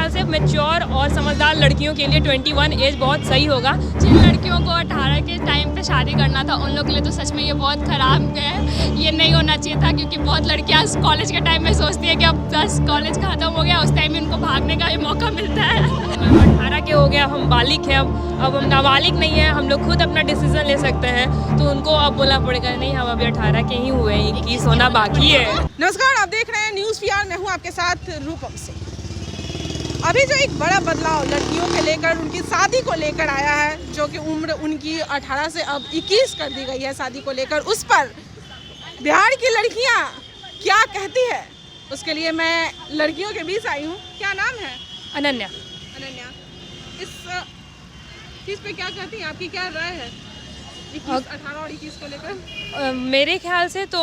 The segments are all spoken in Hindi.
ख्याल से मैच्योर और समझदार लड़कियों के लिए 21 एज बहुत सही होगा। जिन लड़कियों को 18 के टाइम पे शादी करना था उन लोग के लिए तो सच में ये बहुत ख़राब है, ये नहीं होना चाहिए था, क्योंकि बहुत लड़कियां कॉलेज के टाइम में सोचती है कि अब बस कॉलेज खत्म हो गया, उस टाइम में उनको भागने का भी मौका मिलता है। 18 के हो गया, हम बालिग हैं, अब हम नाबालिग नहीं है, हम लोग खुद अपना डिसीजन ले सकते हैं, तो उनको अब बोलना पड़ेगा नहीं हम अभी 18 के ही हुए हैं, 21 होना बाकी है। नमस्कार, आप देख रहे हैं न्यूज़ पीआर, मैं हूं आपके साथ रूपम सिंह। अभी जो एक बड़ा बदलाव लड़कियों के लेकर उनकी शादी को लेकर आया है, जो कि उम्र उनकी 18 से अब 21 कर दी गई है शादी को लेकर, उस पर बिहार की लड़कियां क्या कहती है, उसके लिए मैं लड़कियों के बीच आई हूं। क्या नाम है? अनन्या। अनन्या, इस चीज़ पे क्या कहती हैं, आपकी क्या राय है 18 और 21 को लेकर? मेरे ख्याल से तो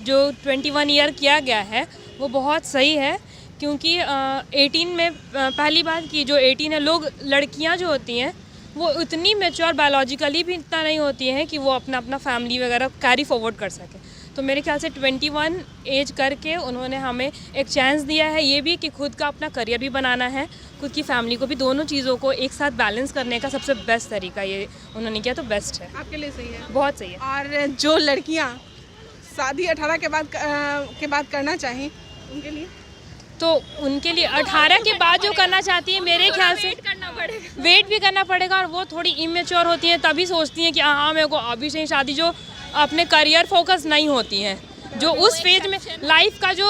जो 21 ईयर किया गया है वो बहुत सही है, क्योंकि 18 में पहली बात कि जो 18 है, लोग लड़कियां जो होती हैं वो उतनी मैच्योर बायोलॉजिकली भी इतना नहीं होती हैं कि वो अपना अपना फैमिली वगैरह कैरी फॉरवर्ड कर सकें। तो मेरे ख्याल से 21 एज करके उन्होंने हमें एक चांस दिया है, ये भी कि खुद का अपना करियर भी बनाना है, खुद की फैमिली को भी, दोनों चीज़ों को एक साथ बैलेंस करने का सबसे बेस्ट तरीका ये उन्होंने किया, तो बेस्ट है, आपके लिए सही है, बहुत सही है। और जो लड़कियां शादी 18 के बाद करना चाहें उनके लिए, तो उनके लिए 18 के बाद जो करना चाहती है, मेरे ख्याल से वेट भी करना पड़ेगा, और वो थोड़ी इमेच्योर होती हैं, तभी सोचती हैं कि हाँ मेरे को अभी से ही शादी, जो अपने करियर फोकस नहीं होती हैं, जो उस फेज में लाइफ का जो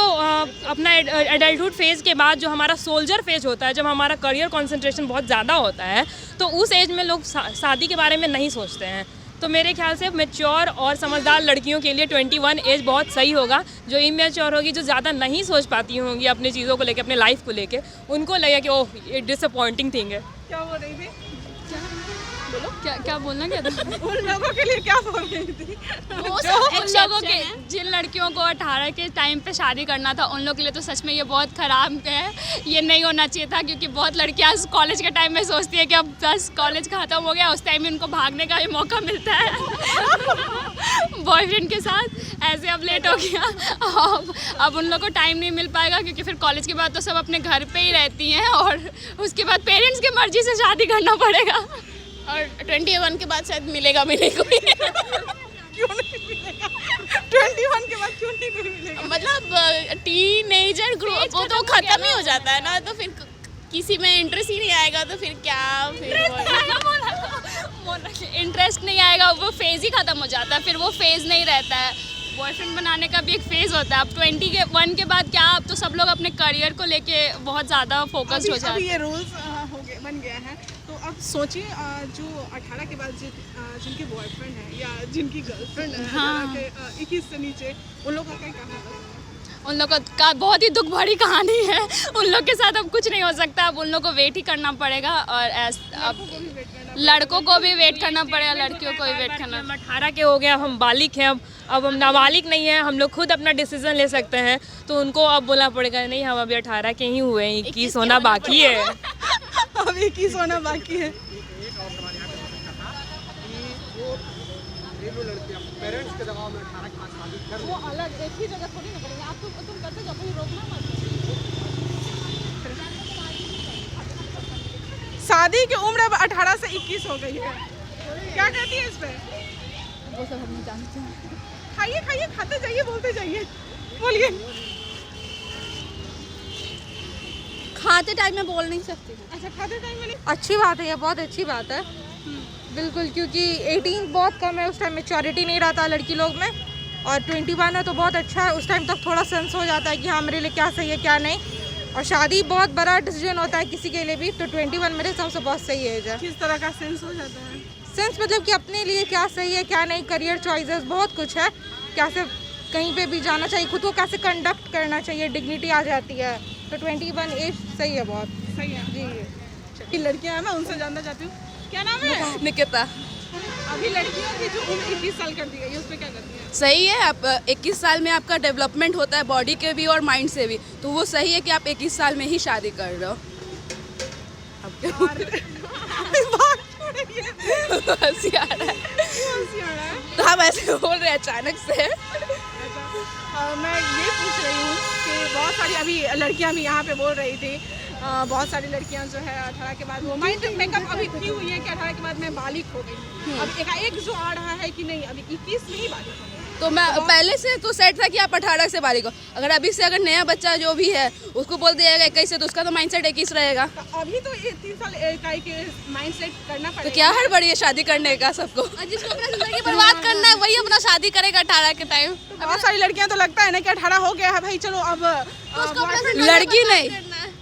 अपना एडल्टहुड फेज़ के बाद जो हमारा सोल्जर फेज होता है, जब हमारा करियर कंसंट्रेशन बहुत ज़्यादा होता है, तो उस एज में लोग शादी के बारे में नहीं सोचते हैं। तो मेरे ख्याल से मैच्योर और समझदार लड़कियों के लिए 21 एज बहुत सही होगा। जो इमेच्योर होगी, जो ज़्यादा नहीं सोच पाती होंगी अपनी चीज़ों को लेके, अपने लाइफ को लेके, उनको लगेगा कि ओह ये डिसअपॉइंटिंग थिंग है। क्या बोल रही थी? बोलो क्या बोलना क्या था? उन लोगों के लिए क्या बोल रही थी? उन लोगों के, जिन लड़कियों को 18 के टाइम पे शादी करना था उन लोगों के लिए तो सच में ये बहुत ख़राब है, ये नहीं होना चाहिए था, क्योंकि बहुत लड़कियां कॉलेज के टाइम में सोचती है कि अब बस कॉलेज ख़त्म हो गया, उस टाइम में उनको भागने का भी मौका मिलता है बॉयफ्रेंड के साथ। ऐसे अब लेट हो गया, अब उन लोग को टाइम नहीं मिल पाएगा, क्योंकि फिर कॉलेज के बाद तो सब अपने घर पे ही रहती हैं, और उसके बाद पेरेंट्स की मर्ज़ी से शादी करना पड़ेगा, और 21 के बाद शायद मिलेगा कोई क्यों नहीं मिलेगा? 21 के बाद क्यों नहीं मिलेगा? मतलब टीनेजर ग्रुप वो तो ख़त्म ही हो जाता है ना, तो फिर किसी में इंटरेस्ट ही नहीं आएगा, तो फिर क्या, फिर इंटरेस्ट नहीं आएगा, वो फेज़ ही ख़त्म हो जाता है, फिर वो फेज़ नहीं रहता है। बॉयफ्रेंड बनाने का भी एक फेज़ होता है। अब 21 के बाद क्या, अब तो सब लोग अपने करियर को लेके बहुत ज़्यादा फोकस्ड हो जाते हैं। अभी ये रूल्स बन गया है, तो अब सोचिए जो 18 के बाद जिनके बॉयफ्रेंड है या जिनकी गर्लफ्रेंड है, हाँ। 21 से नीचे, उन लोगों का क्या होगा? उन लोगों का बहुत ही दुख भरी कहानी है, उन लोग के साथ अब कुछ नहीं हो सकता, अब उन लोग को वेट ही करना पड़ेगा, और अब लड़कों को भी वेट करना पड़ेगा, लड़कियों को भी वेट करना। 18 के हो गया, हम बालिग हैं, अब हम नाबालिग नहीं है, हम लोग खुद अपना डिसीजन ले सकते हैं, तो उनको अब बोलना पड़ेगा नहीं हम अभी 18 के ही हुए हैं, 21 होना बाकी है। अब 21 होना बाकी है। वो अलग एक ही जगह थोड़ी ना करेंगे, आप तुम करते जाओ, कोई रोकना मत। शादी की उम्र अब 18 से 21 हो गई है, क्या कहती है इस पे? वो सब हम जानते हैं। खाइए खाइए, खाते जाइए, बोलते जाइए, बोलिए। खाते टाइम में बोल नहीं सकती। अच्छा, खाते टाइम में नहीं? अच्छी बात है, ये बहुत अच्छी बात है बिल्कुल, क्योंकि 18 बहुत कम है, उस टाइम मैच्योरिटी नहीं रहता लड़की लोग में, और 21 है तो बहुत अच्छा है, उस टाइम तक थोड़ा सेंस हो जाता है कि हाँ मेरे लिए क्या सही है क्या नहीं, और शादी बहुत बड़ा डिसीजन होता है किसी के लिए भी, तो 21 मेरे हिसाब से बहुत सही एज है। किस तरह का सेंस हो जाता है? सेंस मतलब कि अपने लिए क्या सही है क्या नहीं, करियर चॉइसेस बहुत कुछ है, कैसे कहीं पे भी जाना चाहिए, खुद को कैसे कंडक्ट करना चाहिए, डिग्निटी आ जाती है, तो 21 एज सही है, बहुत सही है जी। लड़कियां हैं, मैं उनसे जानना चाहती हूँ, क्या नाम है? निकिता। अभी लड़कियों की जो उम्र 21 साल कर दी गई है, उस पर क्या करती है? सही है, आप 21 साल में आपका डेवलपमेंट होता है बॉडी के भी और माइंड से भी, तो वो सही है कि आप 21 साल में ही शादी कर रहे हो। हंसी आ रहा है, तो हम ऐसे बोल रहे हैं अचानक से। मैं ये पूछ रही हूँ कि बहुत सारी अभी लड़कियाँ भी यहाँ पे बोल रही थी बहुत सारी लड़कियां जो है 18 के बाद वो माइंड मेकअप अभी की हुई है कि 18 के बाद मैं बालिग हो गई। अब एकाएक जो आ रहा है कि नहीं अभी 21 में ही बालिग हो गई। तो मैं पहले से तो सेट था कि आप 18 से बालिग हो। अगर अभी से अगर नया बच्चा जो भी है उसको बोल दिया जाएगा 21 से, तो उसका तो माइंडसेट 21 रहेगा। तो अभी तो 3 साल एकाएक माइंडसेट करना पड़ेगा। तो क्या हड़बड़ी है शादी करने का सबको? जिसको अपना जिंदगी बर्बाद करना है वही अपना शादी करेगा 18 के टाइम। बहुत सारी लड़कियां तो लगता है ना कि 18 हो गया है भाई चलो अब लड़की नहीं,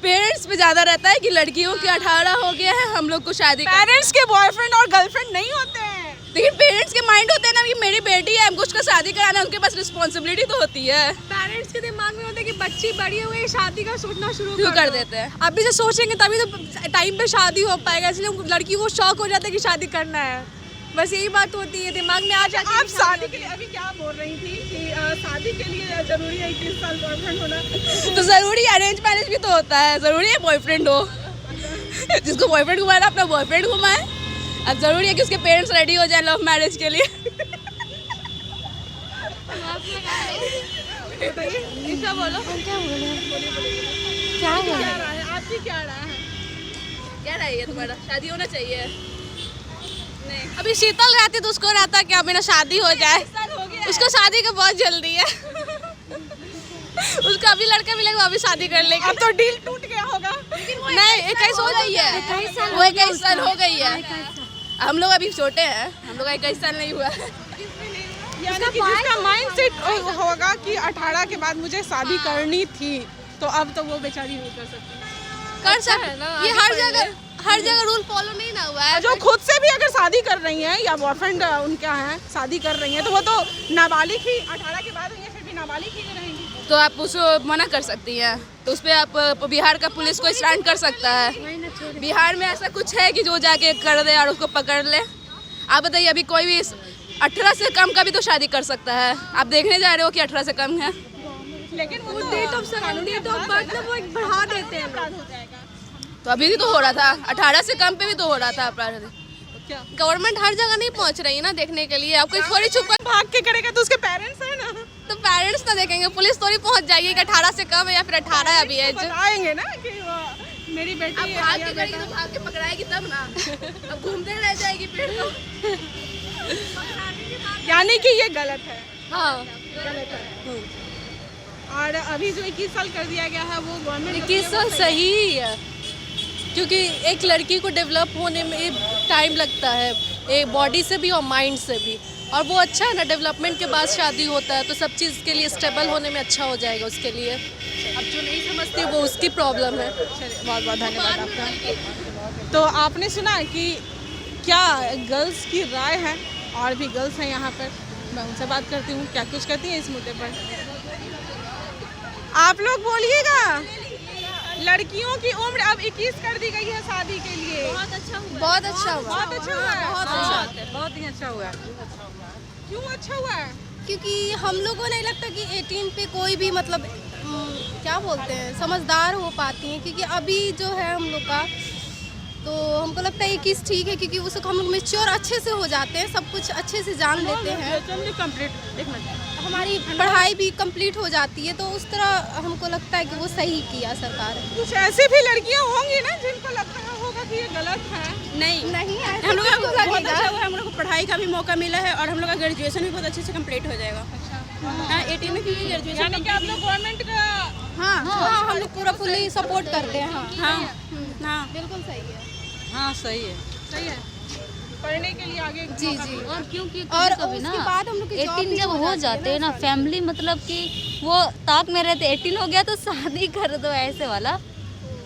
पेरेंट्स पे ज्यादा रहता है कि लड़कियों की 18 हो गया है, हम लोग को शादी पेरेंट्स के बॉयफ्रेंड और गर्लफ्रेंड नहीं होते हैं। लेकिन पेरेंट्स के माइंड होते हैं ना कि मेरी बेटी है, हमको उसका शादी कराना है, उनके पास रिस्पॉन्सिबिलिटी तो होती है। पेरेंट्स के दिमाग में होता है कि बच्ची बड़ी हुई शादी का सोचना शुरू कर देते हैं। अभी से सोचेंगे तभी तो टाइम पे शादी हो पाएगा, इसलिए लड़की को शौक हो जाता है कि शादी करना है। बस यही बात होती है, दिमाग में आ जाती है। आप शादी के लिए अभी क्या बोल रही थी कि शादी के लिए जरूरी है 21 साल बॉयफ्रेंड होना? तो जरूरी अरेंज मैरिज भी तो होता है, जरूरी है बॉयफ्रेंड हो। जिसको बॉयफ्रेंड घुमाना अपना बॉयफ्रेंड घुमाए। अब जरूरी है कि उसके पेरेंट्स रेडी हो जाए लव मैरिज के लिए। ऐसा बोलो क्या रहा है आपकी, क्या रहा है? क्या राय है तुम्हारा? शादी होना चाहिए? नहीं। अभी शीतल रहती तो उसको रहता कि अभी ना शादी हो जाए। उसको शादी का बहुत जल्दी है। उसको अभी लड़का मिलेगा अभी शादी कर लेगी। अब तो डील टूट गया होगा। नहीं 21 हो गई है, वो 21 साल हो गई है। हम लोग अभी छोटे हैं, हम लोग का 21 साल नहीं हुआ है। यानी कि जिसका माइंडसेट होगा कि 18 के बाद मुझे शादी करनी थी, तो अब तो वो बेचारी नहीं कर सकती। कर सकते ना, ये हर जगह रूल फॉलो नहीं ना हुआ है। जो खुद से भी अगर शादी कर रही हैं या बॉयफ्रेंड उनका है शादी कर रही हैं, तो वो तो नाबालिग ही 18 के बाद हुई है, फिर भी नाबालिग ही रहेंगी। तो आप उसको मना कर सकती हैं, तो उस पर आप बिहार का पुलिस को स्टैंड कर सकता है। बिहार में ऐसा कुछ है कि जो जाके कर दे और उसको पकड़ ले? आप बताइए, अभी कोई भी 18 से कम का भी तो शादी कर सकता है। आप देखने जा रहे हो कि 18 से कम है, लेकिन वो तो मतलब वो बढ़ा देते हैं। अपराध हो जाएगा। तो अभी भी तो हो रहा था, 18 से कम पे भी तो हो रहा था अपराध। गवर्नमेंट हर जगह नहीं पहुंच रही है ना देखने के लिए। आपको थोड़ी छुप भाग के करेगा तो उसके पेरेंट्स है ना, तो पेरेंट्स तो देखेंगे, पुलिस थोड़ी पहुंच जाएगी कि 18 से कम है या फिर 18 है अभी एज। बताएंगे ना कि वो मेरी बेटी है भाग या के करेगी बेटा। तो भाग के पकड़ाएगी तब ना। अब घूमते रह जाएगी फिर तो। यानी कि ये गलत है। हाँ, गलत है। और अभी जो 21 साल कर दिया गया है वो गवर्नमेंट 21 साल सही ही है, क्योंकि एक लड़की को डेवलप होने में टाइम लगता है, एक बॉडी से भी और माइंड से भी। और वो अच्छा है ना, डेवलपमेंट के बाद शादी होता है तो सब चीज़ के लिए स्टेबल होने में अच्छा हो जाएगा उसके लिए। अब जो नहीं समझती वो उसकी प्रॉब्लम है। बहुत बहुत धन्यवाद आपका। तो आपने सुना कि क्या गर्ल्स की राय है, और भी गर्ल्स हैं यहाँ पर, मैं उनसे बात करती हूँ क्या कुछ कहती हैं इस मुद्दे पर। आप लोग बोलिएगा, लड़कियों की उम्र अब 21 कर दी गई है शादी के लिए। बहुत अच्छा हुआ। बहुत अच्छा हुआ है। बहुत ही अच्छा हुआ है। क्यों अच्छा हुआ है? क्योंकि हम लोग को नहीं लगता कि 18 पे कोई भी मतलब क्या बोलते हैं समझदार हो पाती हैं, क्योंकि अभी जो है हम लोग का तो हमको लगता है 21 ठीक है, क्योंकि उस हम लोग मेच्योर अच्छे से हो जाते हैं, सब कुछ अच्छे से जान लेते हैं, हमारी पढ़ाई भी कंप्लीट हो जाती है, तो उस तरह हमको लगता है कि वो सही किया सरकार ने। कुछ ऐसी भी लड़कियां होंगी ना जिनको लगता होगा कि ये गलत है। नहीं हम लोग को बहुत अच्छा हुआ, हम लोग को पढ़ाई का भी मौका मिला है और हम लोग का ग्रेजुएशन भी बहुत अच्छे से कंप्लीट हो जाएगा। हाँ, 18 में क्योंकि ग्रेजुएशन। यानी कि आप लोग गवर्नमेंट का हाँ हम लोग पूरा फुल्ली सपोर्ट करते हैं। हाँ, बिल्कुल सही है। हाँ सही है। सही है, पढ़ने के लिए आगे जी और क्योंकि और कभी उसके बाद हम लोग की जॉब 18 भी जब हो हो जाती है जाते हैं ना, फैमिली मतलब कि वो ताक में रहते, 18 हो गया तो शादी कर दो ऐसे वाला,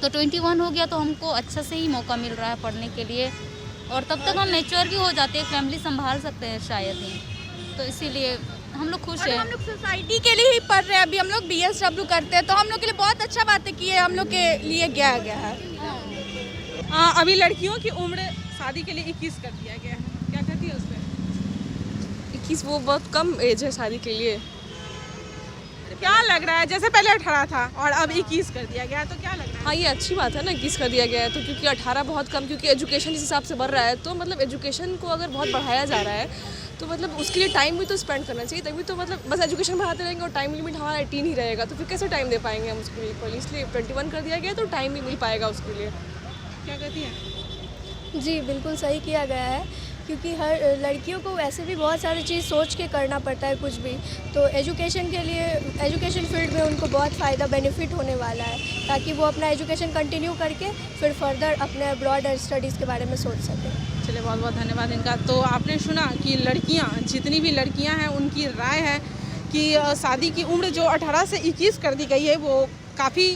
तो 21 हो गया तो हमको अच्छा से ही मौका मिल रहा है पढ़ने के लिए, और तब तक हम मैच्योर भी हो जाते हैं, फैमिली संभाल सकते हैं शायद ही, तो इसीलिए हम लोग खुश हैं। हम लोग सोसाइटी के लिए ही पढ़ रहे हैं, अभी हम लोग BSW करते हैं, तो हम लोग के लिए बहुत अच्छा बात है कि ये हम लोग के लिए किया गया है। अभी लड़कियों की उम्र शादी के लिए 21 कर दिया गया है, क्या कहती है उस पर? 21 वो बहुत कम एज है शादी के लिए। क्या लग रहा है, जैसे पहले 18 था और अब 21 कर दिया गया है, तो क्या लग रहा है? हाँ, ये अच्छी बात है ना, 21 कर दिया गया है तो, क्योंकि 18 बहुत कम, क्योंकि एजुकेशन जिस हिसाब से बढ़ रहा है, तो मतलब एजुकेशन को अगर बहुत बढ़ाया जा रहा है तो मतलब उसके लिए टाइम भी तो स्पेंड करना चाहिए, तभी तो मतलब बस एजुकेशन बढ़ाते रहेंगे और टाइम लिमिट हमारा 18 ही रहेगा, तो फिर कैसे टाइम दे पाएंगे हम उसके लिए इक्वली। इसलिए 21 कर दिया गया तो टाइम भी मिल पाएगा उसके लिए। क्या कहती हैं? जी बिल्कुल सही किया गया है, क्योंकि हर लड़कियों को वैसे भी बहुत सारी चीज़ सोच के करना पड़ता है कुछ भी, तो एजुकेशन के लिए एजुकेशन फील्ड में उनको बहुत फ़ायदा बेनिफिट होने वाला है, ताकि वो अपना एजुकेशन कंटिन्यू करके फिर फर्दर अपने अब्रॉड स्टडीज़ के बारे में सोच सकें। चलिए बहुत बहुत धन्यवाद इनका। तो आपने सुना कि लड़कियां, जितनी भी लड़कियां हैं, उनकी राय है कि शादी की उम्र जो 18 से 21 कर दी गई है वो काफ़ी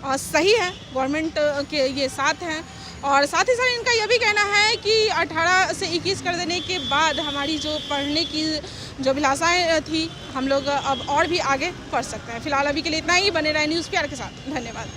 सही है, गवर्नमेंट के ये साथ हैं। और साथ ही साथ इनका यह भी कहना है कि 18 से 21 कर देने के बाद हमारी जो पढ़ने की जो अभिलाषाएँ थी, हम लोग अब और भी आगे बढ़ सकते हैं। फिलहाल अभी के लिए इतना ही। बने रहे न्यूज़ प्यार के साथ। धन्यवाद।